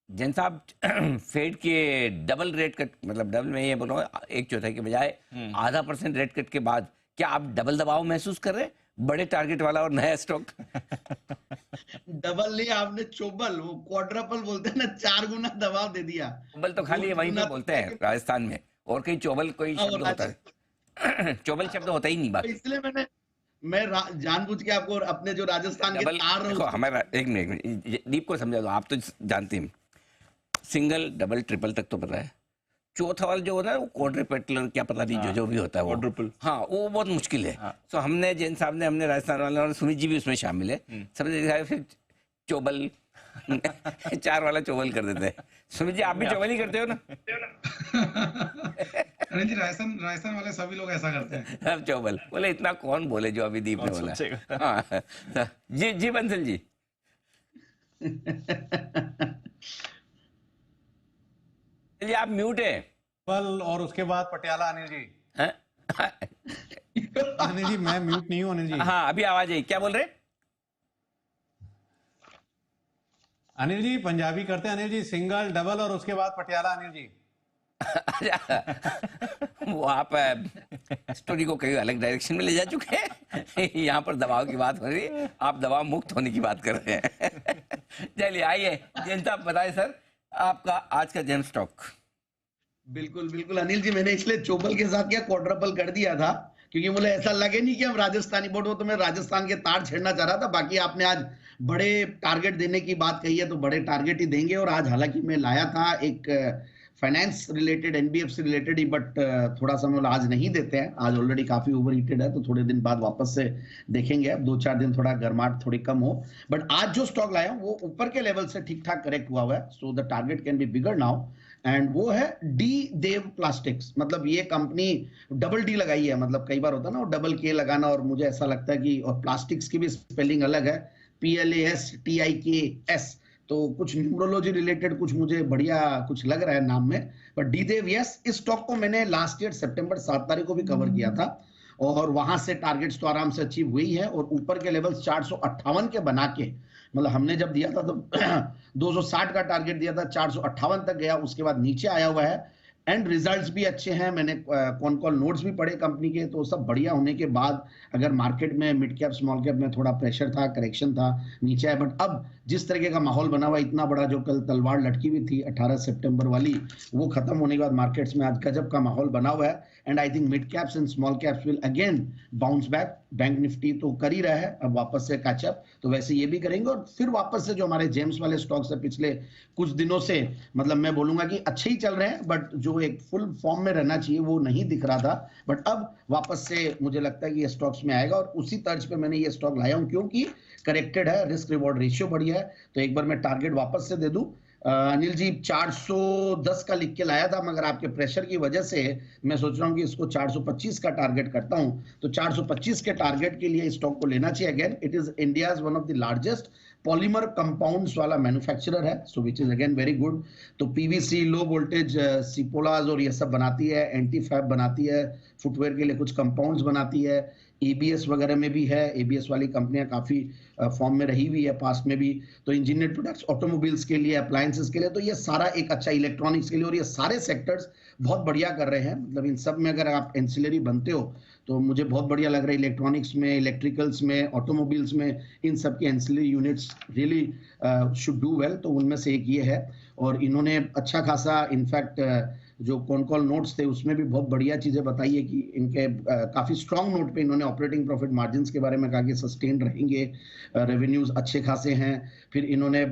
जैन साहब फेड के double rate cut, मतलब डबल में ये बोल रहा हूँ, एक चौथाई के बजाय ½ % रेट कट के बाद क्या आप डबल दबाव महसूस कर रहे हैं? बड़े टारगेट वाला और नया स्टॉक। डबल नहीं, आपने चोबल, वो क्वाड्रपल बोलते हैं ना, 4 गुना दबाव दे दिया। चोबल तो खाली 2 वहीं पे गुना बोलते हैं राजस्थान में, और कहीं चोबल कोई और शब्द होता है? चोबल शब्द होता ही नहीं बाकी। इसलिए मैं जानबूझ के आपको अपने जो राजस्थान के डबल तार है देखो, उसको। हमारा एक मिनट दीप को समझा दो, आप तो जानते हैं सिंगल डबल ट्रिपल तक तो पता है, चौथा वाला जो होता है वो क्वाड्रुपल, क्या पता नहीं, जो भी होता है वो क्वाड्रुपल, हाँ वो बहुत मुश्किल है। हाँ। तो हमने जैन साहब ने, हमने राजस्थान वाले और सुमित जी भी उसमें शामिल है, सबने दिखाया फिर चोबल 4 वाला चोबल कर देते हैं। सुमित जी आप भी चोबल ही करते हो ना? अरे जी, राजस्थान वाले सभी लोग ऐसा करते हैं। सब चोबल बोले, इतना कौन बोले जो अभी दीप ने कौन बोला। सोचेगा? हाँ जी जी बंसल जी। चलिए आप म्यूट है। पल और उसके बाद पटियाला। अनिल जी, हैं? अनिल जी मैं म्यूट नहीं हूँ। अनिल जी, हाँ अभी आवाज आई, क्या बोल रहे? अनिल जी पंजाबी करते हैं। अनिल जी सिंगल डबल और उसके बाद पटियाला। अनिल जी वो आप स्टोरी को कहीं अलग डायरेक्शन में ले जा चुके हैं। यहाँ पर दबाव की बात हो रही है, आप दबाव मुक्त होने की बात कर रहे हैं। चलिए आइए जैन साहब बताएं सर, आपका आज का जेम स्टॉक। बिल्कुल बिल्कुल अनिल जी, मैंने इसलिए चोबल के साथ क्या क्वाड्रपल कर दिया था, क्योंकि मुझे ऐसा लगे नहीं कि हम राजस्थानी बोर्ड हो, तो मैं राजस्थान के तार छेड़ना चाह रहा था। बाकी आपने आज बड़े टारगेट देने की बात कही है, तो बड़े टारगेट ही देंगे। और आज हालांकि मैं लाया था एक finance related, NBFC related he, but थोड़ा सा मैं आज नहीं देते हैं। आज ऑलरेडी काफी ओवर हीटेड है, तो थोड़े दिन बाद वापस से देखेंगे। अब 2-4 दिन थोड़ा गर्माहट थोड़ी कम हो। बट आज जो स्टॉक लाया हूं वो ऊपर के लेवल से ठीक ठाक करेक्ट हुआ है, so the target can be bigger now. And वो है डी देव प्लास्टिक्स। मतलब ये कंपनी डबल डी लगाई है, मतलब कई बार होता है ना वो डबल के लगाना, और मुझे ऐसा लगता है कि, और प्लास्टिक्स की भी स्पेलिंग अलग है, PLASTIKS। तो कुछ न्यूमरोलॉजी रिलेटेड कुछ मुझे बढ़िया कुछ लग रहा है नाम में। पर डी देव, यस, इस स्टॉक को मैंने लास्ट ईयर सितंबर 7 तारीख को भी कवर किया था, और वहां से टारगेट्स तो आराम से अचीव हुई है। और ऊपर के लेवल 458 के बना के, मतलब हमने जब दिया था तो 260 का टारगेट दिया था, 458 तक गया, उसके बाद नीचे आया हुआ है। एंड रिजल्ट्स भी अच्छे हैं। मैंने कौन कॉल नोट्स भी पढ़े कंपनी के, तो सब बढ़िया होने के बाद अगर मार्केट में मिड कैप स्मॉल कैप में थोड़ा प्रेशर था, करेक्शन था, नीचे आया। बट अब जिस तरीके का माहौल बना हुआ, इतना बड़ा जो कल तलवार लटकी हुई थी 18 सितंबर वाली, वो खत्म होने के बाद मार्केट्स में आज गजब का माहौल बना हुआ है। And I think mid caps and small caps will again bounce back. Bank Nifty तो कर ही रहा है अब वापस से कैचअप, तो वैसे ये भी करेंगे। और फिर वापस से जो हमारे जेम्स वाले स्टॉक्स है पिछले कुछ दिनों से, मतलब मैं बोलूंगा कि अच्छे ही चल रहे हैं, बट जो एक फुल फॉर्म में रहना चाहिए वो नहीं दिख रहा था। बट अब वापस से मुझे लगता है कि ये स्टॉक्स में आएगा, और उसी तर्ज पे मैंने ये स्टॉक लाया हूं, क्योंकि करेक्टेड है, रिस्क रिवॉर्ड रेशियो बढ़िया है। तो एक बार मैं टारगेट वापस से दे दूं। अनिल जी 410 का लिख के लाया था, मगर आपके प्रेशर की वजह से मैं सोच रहा हूं कि इसको 425 का टारगेट करता हूं। तो 425 के टारगेट के लिए स्टॉक को लेना चाहिए। Again it is India's one of the largest polymer compounds वाला मैन्युफैक्चरर है, so which is again very good. तो पीवीसी, लो वोल्टेज सिपोलाज और ये सब बनाती है, एंटी फैब बनाती है, फुटवेयर के लिए कुछ कंपाउंड्स बनाती है, एबीएस वगैरह में भी है। एबीएस वाली कंपनियां काफी फॉर्म में रही हुई है पास्ट में भी। तो इंजीनियर्ड प्रोडक्ट्स ऑटोमोबाइल्स के लिए, अप्लायंसेस के लिए, तो ये सारा एक अच्छा, इलेक्ट्रॉनिक्स के लिए, और ये सारे सेक्टर्स बहुत बढ़िया कर रहे हैं। मतलब इन सब में अगर आप एंसिलरी बनते हो तो मुझे बहुत बढ़िया लग रहा है। इलेक्ट्रॉनिक्स में, इलेक्ट्रिकल्स में, ऑटोमोबाइल्स में, इन सब की ancillary units really should do well. तो उनमें से एक ये है। और इन्होंने अच्छा खासा, इनफैक्ट जो कॉन कॉल नोट्स थे उसमें भी बहुत बढ़िया चीजें बताई है कि इनके काफी स्ट्रांग नोट पे इन्होंने ऑपरेटिंग प्रॉफिट मार्जिन्स के बारे में कहा कि सस्टेन रहेंगे, रेवेन्यूज अच्छे खासे हैं। फिर इन्होंने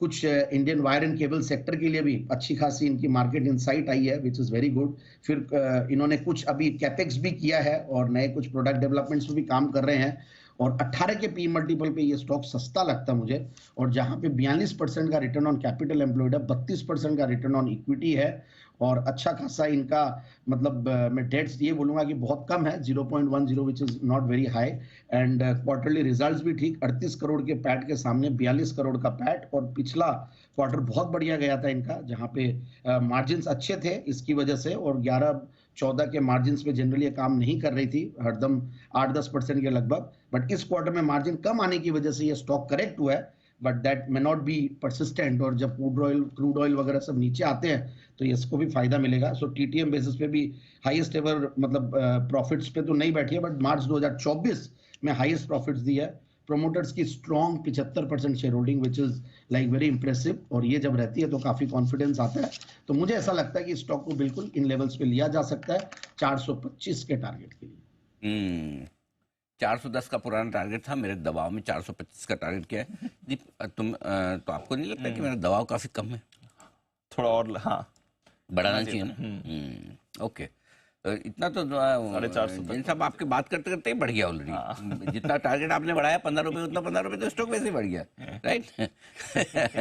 कुछ Indian wire and cable sector के लिए भी अच्छी खासी इनकी मार्केट इनसाइट आई है, विच इज वेरी गुड। फिर इन्होंने कुछ अभी कैपेक्स भी किया है, और नए कुछ प्रोडक्ट डेवलपमेंट्स पे भी काम कर रहे हैं। और 18 के पी मल्टीपल पे ये स्टॉक सस्ता लगता है मुझे। और जहां पे 42% का रिटर्न ऑन कैपिटल एम्प्लॉयड है, 32% का रिटर्न ऑन इक्विटी है, और अच्छा खासा इनका, मतलब मैं डेट्स ये बोलूंगा कि बहुत कम है, 0.10, which is not very high. And quarterly results भी ठीक, 38 करोड़ के पैट के सामने 42 करोड़ का पैट। और पिछला क्वार्टर बहुत बढ़िया गया था इनका, जहां पे मार्जिन्स अच्छे थे इसकी वजह से, और 11-14 के मार्जिन्स पे जनरली ये काम नहीं कर रही थी, हरदम 8-10% के लगभग। बट इस क्वार्टर में मार्जिन कम आने की वजह से ये स्टॉक करेक्ट हुआ है। But that may not be persistent, और जब क्रूड ऑयल वगैरह सब नीचे आते हैं तो इसको भी फायदा मिलेगा। सो टीटीएम बेसिस पे भी हाईएस्ट एवर मतलब प्रॉफिट्स पे तो नहीं बैठी है, बट मार्च 2024 में हाईएस्ट प्रॉफिट्स दी है। प्रोमोटर्स की strong 75% share holding which is like very impressive, और ये जब रहती है तो काफी कॉन्फिडेंस आता है। तो मुझे ऐसा लगता है कि स्टॉक को बिल्कुल इन लेवल्स पे लिया जा सकता है 425 के टारगेट के लिए। 410 का पुराना टारगेट था, मेरे दबाव में 425 का टारगेट किया है। दीप, तुम तो आपको नहीं लगता कि मेरा दबाव काफी कम है? थोड़ा और, हाँ, बढ़ाना चाहिए ना। ओके, इतना तो 450 जैन साहब आपके बात करते करते ही बढ़ गया ऑलरेडी। जितना टारगेट आपने बढ़ाया 15 रुपए, उतना 15 रुपए तो स्टॉक वैसे ही बढ़ गया, राइट?